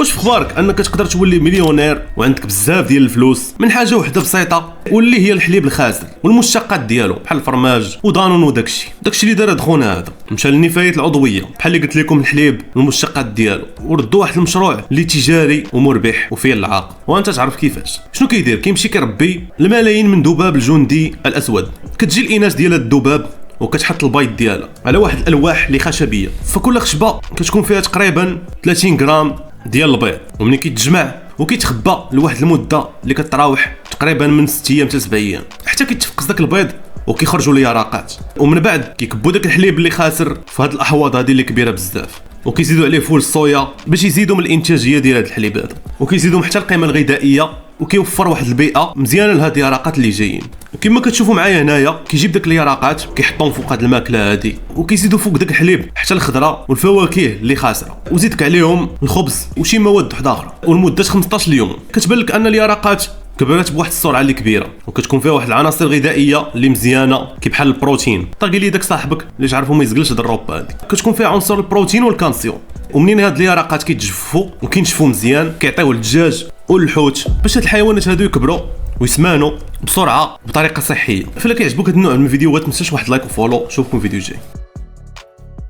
واش في اخبارك انك تقدر تولي مليونير وعندك بزاف ديال الفلوس من حاجه وحده بسيطه واللي هي الحليب الخاسر والمشتقات ديالو بحال الفرماج ودانون وداكشي اللي دار هاد خونا هذا مشى للنفايات العضويه بحال اللي قلت لكم الحليب والمشتقات ديالو وردوا واحد المشروع اللي تجاري ومربح وفيه العاق. وانت تعرف كيفاش شنو كيدير؟ كيمشي كيربي الملايين من ذباب الجندي الاسود. كتجي الاناث ديال الذباب وكتحط البيض ديالها على واحد الالواح اللي خشبيه، فكل خشبه كتكون فيها تقريبا 30 غرام ديال البيض، وملي كيتجمع وكيتخبى لواحد المده اللي كتراوح تقريبا من 6 ايام حتى 7 ايام حتى كيتفقس داك البيض وكيخرجوا اليرقات، ومن بعد كيكبوا داك الحليب اللي خاسر في هاد الاحواض هذه اللي كبيره بزاف، وكيزيدوا عليه فول الصويا باش يزيدوا من الانتاجيه ديال هاد الحليب هذا، وكيزيدوا حتى القيمه الغذائيه، وكيوفر واحد البيئه مزيانه لهاد اليرقات اللي جايين. وكما كتشوفوا معايا هنايا كيجيب داك اليرقات كيحطهم فوق هاد الماكله هادي، وكيزيدوا فوق داك الحليب حتى الخضره والفواكه اللي خاسره، وزيدك عليهم الخبز وشي مواد وحده اخرى، ولمده 15 يوم كتبان لك ان اليرقات كبرات بواحد السرعه اللي كبيره، وكتكون فيها واحد العناصر الغذائيه اللي مزيانه كبحال البروتين. طاقي لي داك صاحبك اللي تعرفوا ما يزقلش الدروب هذه، كتكون فيها عنصر البروتين والكالسيوم. ومنين هاد اليرقات كيتجفوا وكينشفوا مزيان كيعطيو للدجاج والحوت باش هاد الحيوانات هادو يكبروا ويسمانوا بسرعه بطريقه صحيه. فلا كيعجبوك هاد النوع من الفيديوهات ما تنساش واحد لايك وفولو. نشوفكم فيديو جاي.